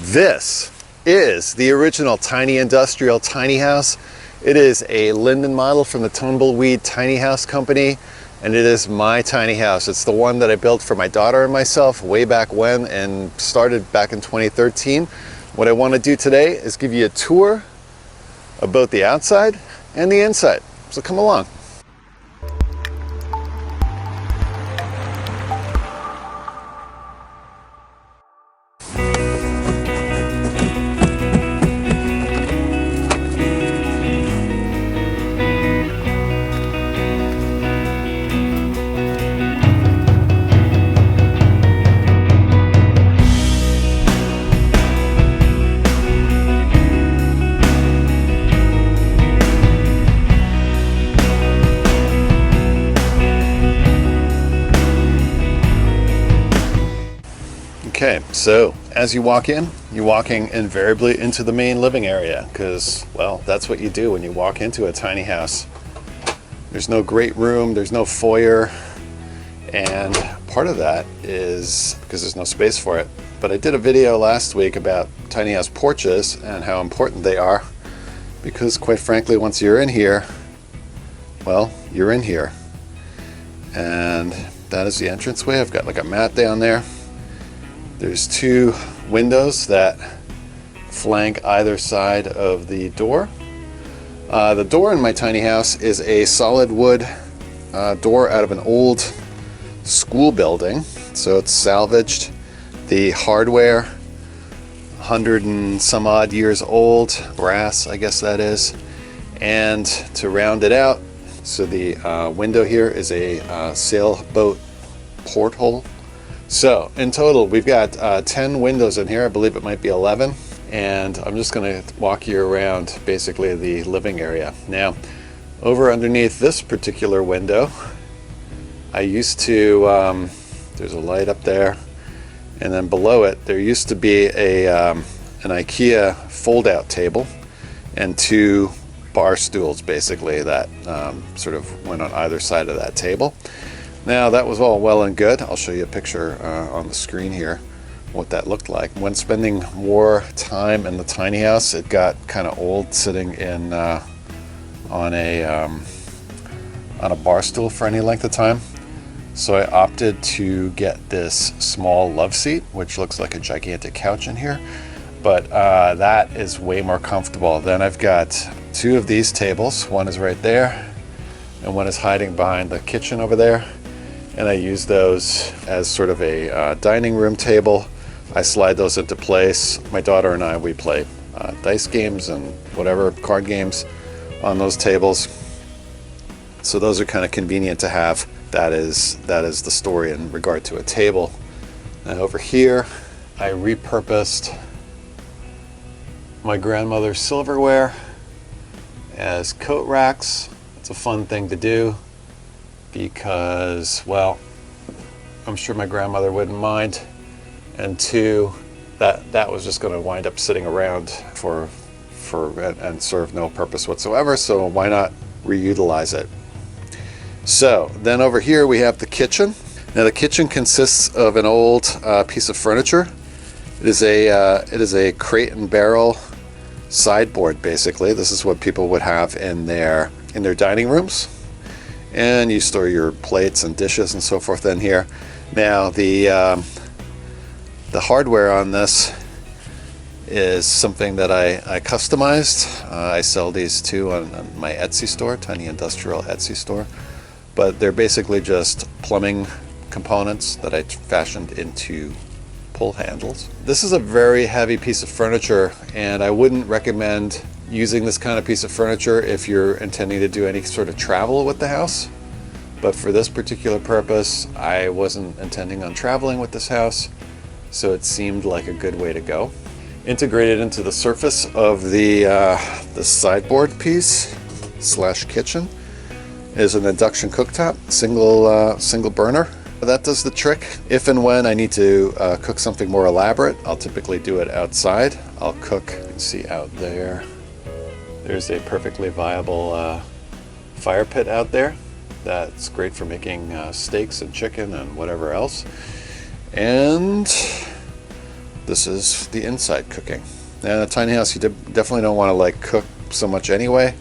This is the original tiny industrial tiny house. It is a Linden model from the Tumbleweed Tiny House Company, and it is my tiny house. It's the one that I built for my daughter and myself way back when, and started back in 2013. What I want to do today is give you a tour of both the outside and the inside. So come along. Okay, so as you walk in, you're walking invariably into the main living area because, well, that's what you do when you walk into a tiny house. There's no great room, there's no foyer, and part of that is because there's no space for it. But I did a video last week about tiny house porches and how important they are because, quite frankly, once you're in here, well, you're in here. And that is the entranceway. I've got like a mat down there. There's two windows that flank either side of the door. The door in my tiny house is a solid wood door out of an old school building, so it's salvaged. The hardware, 100 and some odd years old, brass I guess that is. And to round it out, so the window here is a sailboat porthole. So in total, we've got 10 windows in here. I believe it might be 11. And I'm just going to walk you around basically the living area. Now, over underneath this particular window, I used to, there's a light up there. And then below it, there used to be an IKEA fold-out table and two bar stools, basically, that sort of went on either side of that table. Now that was all well and good. I'll show you a picture on the screen here what that looked like. When spending more time in the tiny house, it got kind of old sitting in on a bar stool for any length of time. So I opted to get this small love seat, which looks like a gigantic couch in here. But that is way more comfortable. Then I've got two of these tables. One is right there, and one is hiding behind the kitchen over there. And I use those as sort of a dining room table. I slide those into place. My daughter and I, we play dice games and whatever, card games on those tables. So those are kind of convenient to have. That is the story in regard to a table. And over here, I repurposed my grandmother's silverware as coat racks. It's a fun thing to do, because, well, I'm sure my grandmother wouldn't mind, and two, that was just going to wind up sitting around for and serve no purpose whatsoever, so why not reutilize it? So then over here we have the kitchen. Now the kitchen consists of an old piece of furniture. It is a crate and barrel sideboard, basically. This is what people would have in their dining rooms. And you store your plates and dishes and so forth in here. Now the hardware on this is something that I customized. I sell these too on my Etsy store, Tiny Industrial Etsy store. But they're basically just plumbing components that I fashioned into pull handles. This is a very heavy piece of furniture, and I wouldn't recommend using this kind of piece of furniture if you're intending to do any sort of travel with the house. But for this particular purpose, I wasn't intending on traveling with this house, so it seemed like a good way to go. Integrated into the surface of the sideboard piece slash kitchen is an induction cooktop, single burner. That does the trick. If and when I need to cook something more elaborate, I'll typically do it outside. I'll cook, you can see out there. There's a perfectly viable fire pit out there. That's great for making steaks and chicken and whatever else. And this is the inside cooking. Now in a tiny house, you definitely don't want to like cook so much anyway,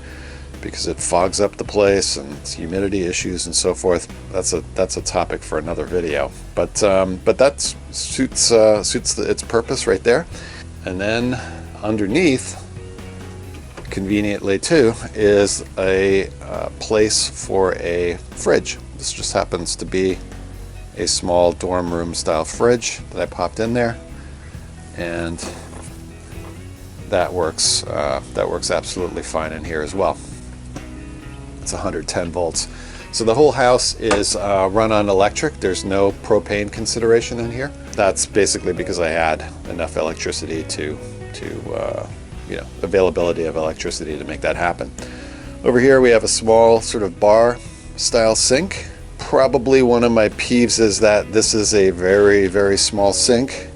because it fogs up the place and it's humidity issues and so forth. That's a topic for another video. But that suits its purpose right there. And then underneath, conveniently too, is a place for a fridge. This just happens to be a small dorm room style fridge that I popped in there, and that works absolutely fine in here as well. It's 110 volts. So the whole house is run on electric. There's no propane consideration in here. That's basically because I had enough electricity to availability of electricity to make that happen. Over here we have a small sort of bar style sink. Probably one of my peeves is that this is a very, very small sink,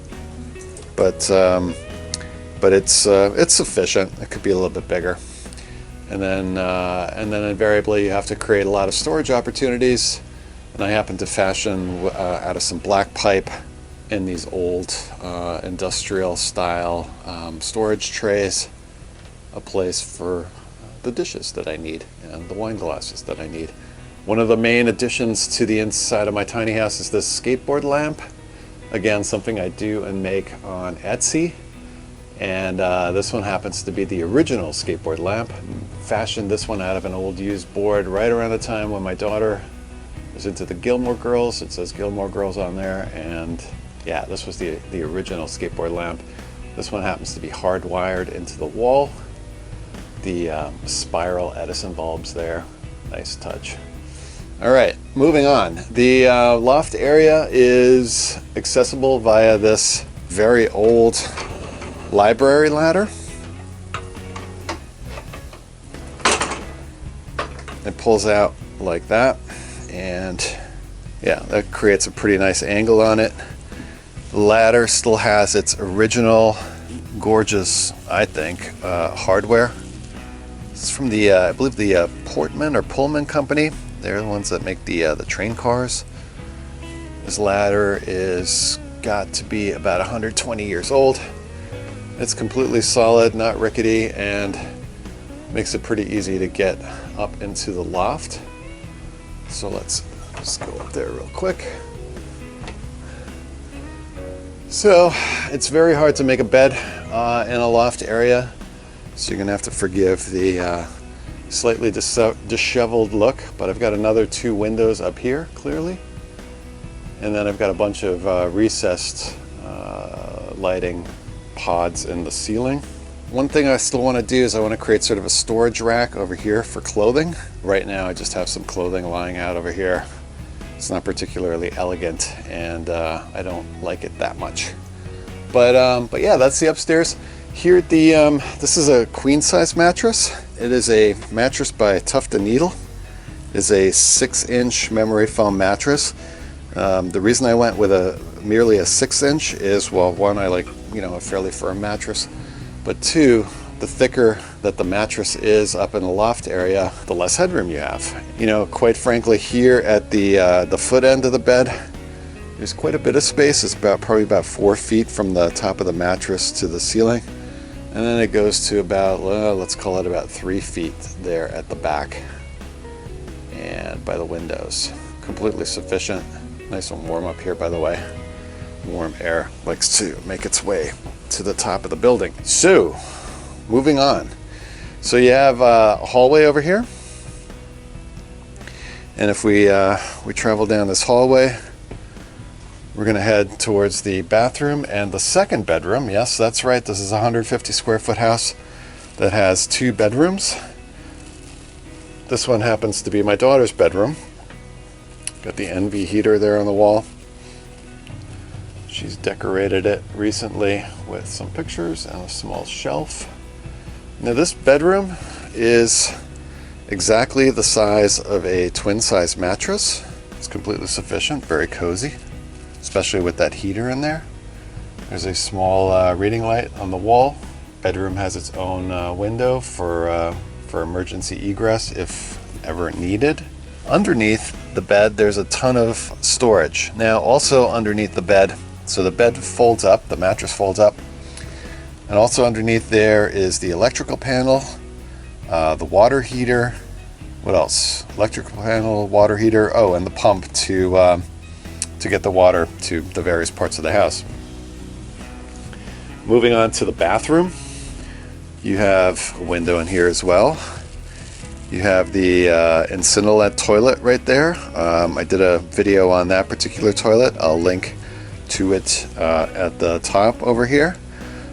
but it's sufficient. It could be a little bit bigger. And then invariably you have to create a lot of storage opportunities. And I happen to fashion out of some black pipe in these old industrial style storage trays a place for the dishes that I need and the wine glasses that I need. One of the main additions to the inside of my tiny house is this skateboard lamp. Again, something I do and make on Etsy. And this one happens to be the original skateboard lamp. Fashioned this one out of an old used board right around the time when my daughter was into the Gilmore Girls. It says Gilmore Girls on there, and yeah, this was the original skateboard lamp. This one happens to be hardwired into the wall. The spiral Edison bulbs there, nice touch. All right, moving on. The loft area is accessible via this very old library ladder. It pulls out like that, and yeah, that creates a pretty nice angle on it. The ladder still has its original gorgeous, I think, hardware. It's from the I believe the Portman or Pullman company. They're the ones that make the train cars. This ladder is got to be about 120 years old. It's completely solid, not rickety, and makes it pretty easy to get up into the loft. So let's just go up there real quick. So it's very hard to make a bed in a loft area, so you're gonna have to forgive the slightly disheveled look, but I've got another 2 windows up here clearly, and then I've got a bunch of recessed lighting pods in the ceiling. One thing I still want to do is I want to create sort of a storage rack over here for clothing. Right now I just have some clothing lying out over here. It's not particularly elegant, and I don't like it that much. But yeah, that's the upstairs. Here at the this is a queen size mattress. It is a mattress by Tuft & Needle. It is a 6-inch memory foam mattress. The reason I went with merely a 6-inch is, well, one, I like a fairly firm mattress, but 2, the thicker that the mattress is up in the loft area, the less headroom you have. Quite frankly, here at the foot end of the bed, there's quite a bit of space. It's probably about 4 feet from the top of the mattress to the ceiling, and then it goes to about let's call it about 3 feet there at the back and by the windows. Completely sufficient. Nice and warm up here, by the way. Warm air likes to make its way to the top of the building. So, moving on. So you have a hallway over here, and if we travel down this hallway, we're going to head towards the bathroom and the second bedroom. Yes, that's right. This is a 150 square foot house that has 2 bedrooms. This one happens to be my daughter's bedroom. Got the NV heater there on the wall. She's decorated it recently with some pictures and a small shelf. Now this bedroom is exactly the size of a twin size mattress. It's completely sufficient, very cozy, especially with that heater in there. There's a small reading light on the wall. Bedroom has its own window for emergency egress if ever needed. Underneath the bed, there's a ton of storage. Now, also underneath the bed, So the bed folds up, the mattress folds up, and also underneath there is the electrical panel, the water heater. What else? Electrical panel, water heater. Oh, and the pump to get the water to the various parts of the house. Moving on to the bathroom, you have a window in here as well. You have the Incinelette toilet right there. I did a video on that particular toilet. I'll link to it at the top over here.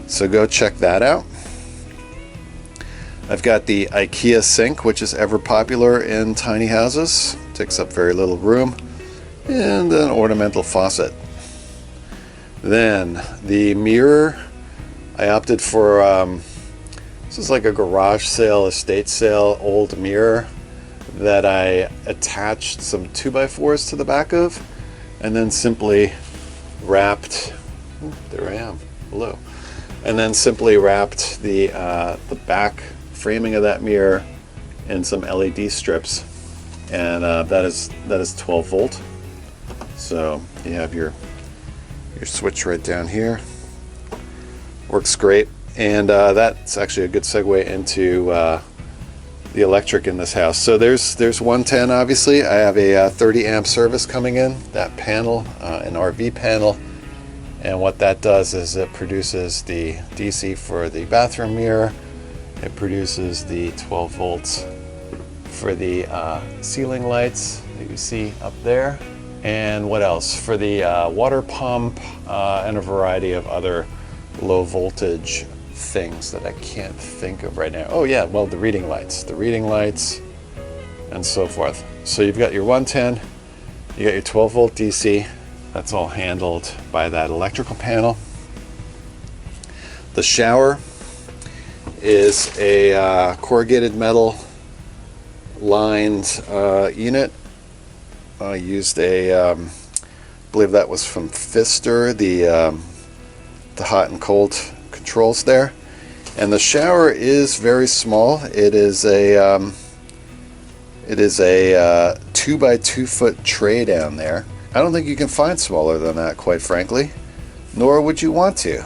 So go check that out. I've got the IKEA sink, which is ever popular in tiny houses. Takes up very little room. And an ornamental faucet. Then the mirror, I opted for, this is like a garage sale, estate sale, old mirror that I attached some 2x4s to the back of, and then simply wrapped, there I am, below, and then simply wrapped the back framing of that mirror in some LED strips, and that is 12 volt. So you have your switch right down here. Works great. And that's actually a good segue into the electric in this house. So there's 110, obviously. I have a 30 amp service coming in, that panel, an RV panel. And what that does is it produces the DC for the bathroom mirror. It produces the 12 volts for the ceiling lights that you see up there. And what else? For the water pump and a variety of other low voltage things that I can't think of right now. Oh yeah, well, the reading lights and so forth. So you've got your 110, you got your 12 volt DC. That's all handled by that electrical panel. The shower is a corrugated metal lined unit. I used I believe that was from Pfister, the hot and cold controls there. And the shower is very small. It is a 2x2 foot tray down there. I don't think you can find smaller than that, quite frankly, nor would you want to.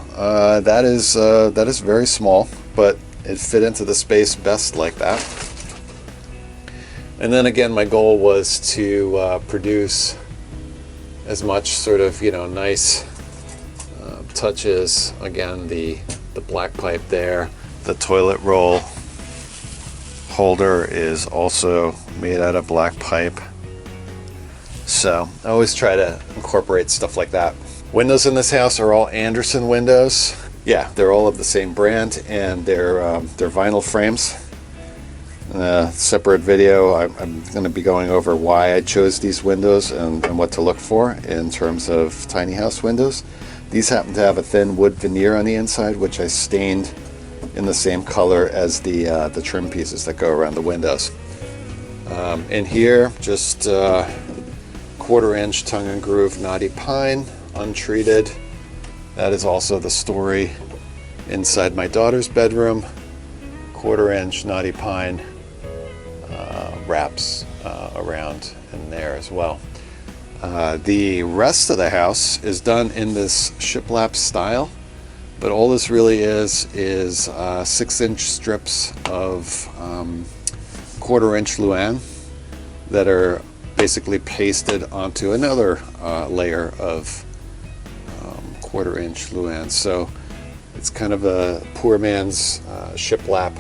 That is very small, but it fit into the space best like that. And then again, my goal was to produce as much sort of, nice touches. Again, the black pipe there. The toilet roll holder is also made out of black pipe. So I always try to incorporate stuff like that. Windows in this house are all Anderson windows. Yeah, they're all of the same brand, and they're vinyl frames. In a separate video, I'm going to be going over why I chose these windows and what to look for in terms of tiny house windows. These happen to have a thin wood veneer on the inside, which I stained in the same color as the trim pieces that go around the windows. In here, just 1/4 inch tongue and groove knotty pine, untreated. That is also the story inside my daughter's bedroom. 1/4 inch knotty pine wraps around in there as well. The rest of the house is done in this shiplap style, but all this really is 6-inch strips of 1/4 inch Luan that are basically pasted onto another layer of 1/4 inch Luan. So it's kind of a poor man's shiplap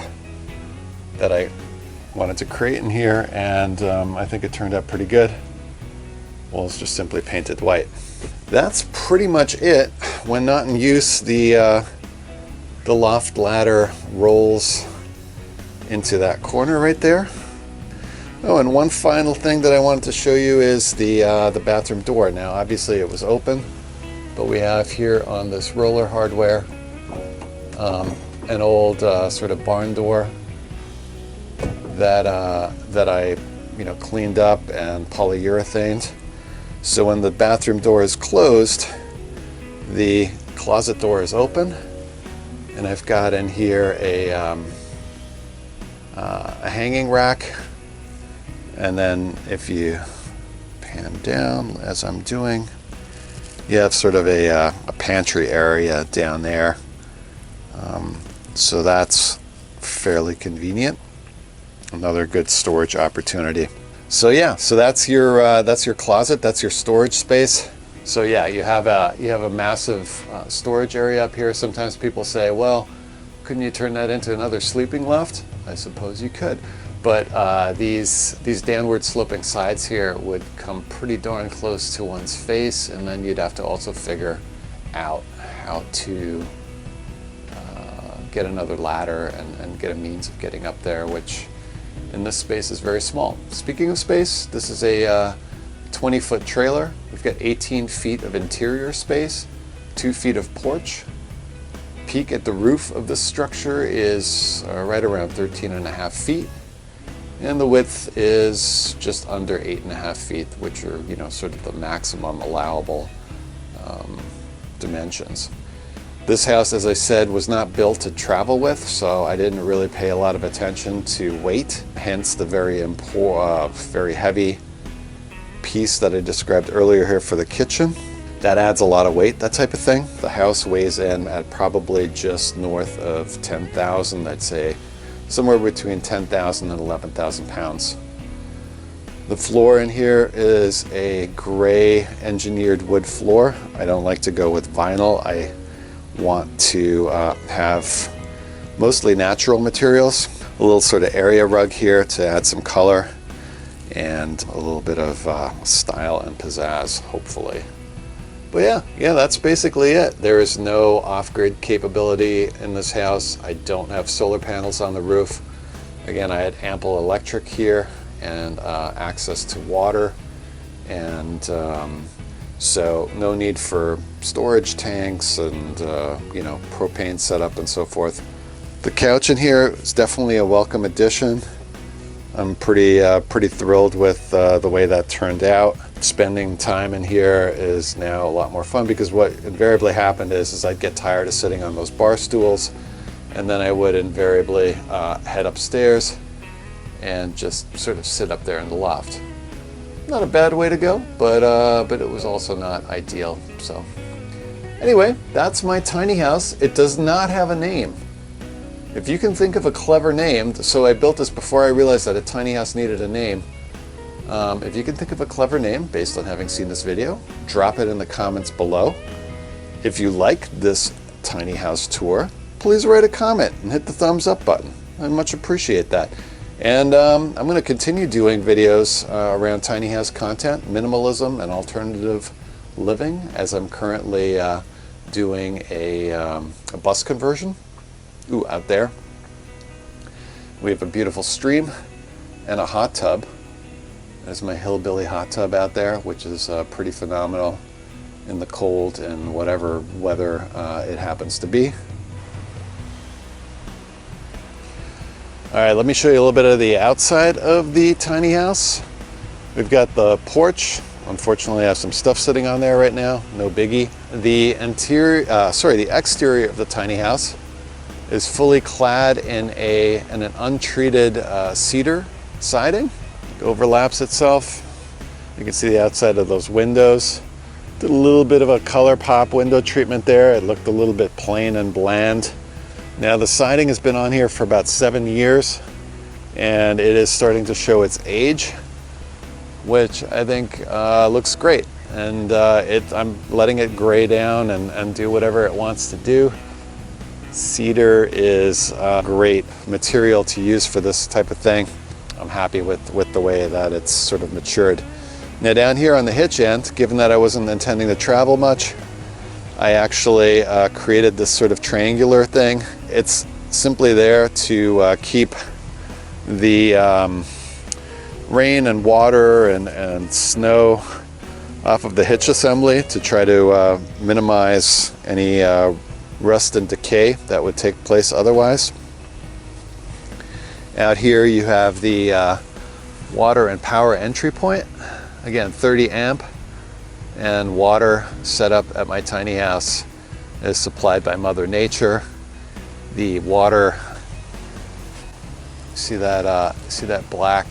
that I wanted to create in here, and I think it turned out pretty good. Walls just simply painted white. That's pretty much it. When not in use, the loft ladder rolls into that corner right there. Oh, and one final thing that I wanted to show you is the bathroom door. Now, obviously it was open, but we have here on this roller hardware an old sort of barn door that I cleaned up and polyurethaned. So when the bathroom door is closed, the closet door is open, and I've got in here a hanging rack. And then if you pan down, as I'm doing, You have sort of a pantry area down there, so that's fairly convenient. Another good storage opportunity. So yeah, so that's your closet. That's your storage space. So yeah, you have a massive storage area up here. Sometimes people say, well, couldn't you turn that into another sleeping loft? I suppose you could. But these downward sloping sides here would come pretty darn close to one's face, and then you'd have to also figure out how to get another ladder and get a means of getting up there, which in this space is very small. Speaking of space, this is a 20-foot trailer. We've got 18 feet of interior space, 2 feet of porch. Peak at the roof of this structure is right around 13.5 feet. And the width is just under 8.5 feet, which are, sort of the maximum allowable dimensions. This house, as I said, was not built to travel with, so I didn't really pay a lot of attention to weight, hence the very heavy piece that I described earlier here for the kitchen. That adds a lot of weight, that type of thing. The house weighs in at probably just north of 10,000, I'd say somewhere between 10,000 and 11,000 pounds. The floor in here is a gray engineered wood floor. I don't like to go with vinyl. I want to have mostly natural materials. A little sort of area rug here to add some color and a little bit of style and pizzazz, hopefully. But yeah, that's basically it. There is no off-grid capability in this house. I don't have solar panels on the roof. Again, I had ample electric here and access to water, and so no need for storage tanks and propane setup and so forth. The couch in here is definitely a welcome addition. I'm pretty thrilled with the way that turned out. Spending time in here is now a lot more fun, because what invariably happened is I'd get tired of sitting on those bar stools, and then I would invariably head upstairs and just sort of sit up there in the loft. Not a bad way to go, but it was also not ideal. So anyway, that's my tiny house. It does not have a name. If you can think of a clever name, so I built this before I realized that a tiny house needed a name. If you can think of a clever name based on having seen this video, drop it in the comments below. If you like this tiny house tour, please write a comment and hit the thumbs up button. I much appreciate that. And I'm going to continue doing videos around tiny house content, minimalism, and alternative living, as I'm currently doing a bus conversion. Ooh, out there we have a beautiful stream and a hot tub. There's my hillbilly hot tub out there, which is pretty phenomenal in the cold and whatever weather it happens to be. All right, let me show you a little bit of the outside of the tiny house. We've got the porch. Unfortunately, I have some stuff sitting on there right now. No biggie. The exterior of the tiny house is fully clad in an untreated cedar siding. It overlaps itself. You can see the outside of those windows. Did a little bit of a color pop window treatment there. It looked a little bit plain and bland. Now the siding has been on here for about 7 years, and it is starting to show its age, which I think looks great. And I'm letting it gray down and do whatever it wants to do. Cedar is a great material to use for this type of thing. I'm happy with the way that it's sort of matured. Now down here on the hitch end, given that I wasn't intending to travel much, I actually created this sort of triangular thing. It's simply there to keep the rain and water and snow off of the hitch assembly, to try to minimize any rust and decay that would take place otherwise. Out here you have the water and power entry point. Again, 30 amp, and water set up at my tiny house is supplied by Mother Nature. The water, see that black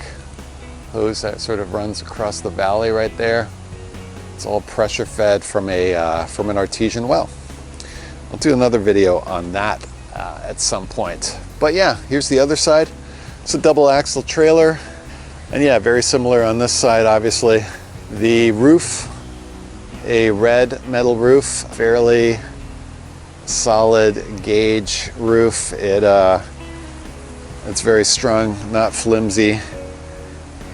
hose that sort of runs across the valley right there? It's all pressure fed from an artesian well. I'll do another video on that at some point. But yeah, here's the other side. It's a double axle trailer. And yeah, very similar on this side, obviously. The roof, a red metal roof, fairly solid gauge roof. It's very strong, not flimsy,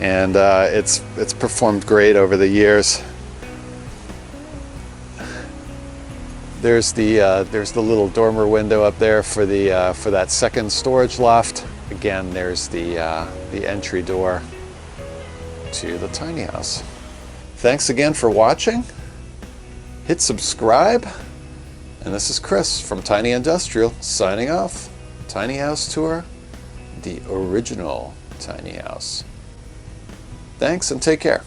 and it's performed great over the years. There's the little dormer window up there for that second storage loft. Again, there's the entry door to the tiny house. Thanks again for watching. Hit subscribe. And this is Chris from Tiny Industrial signing off. Tiny house tour, the original tiny house. Thanks and take care.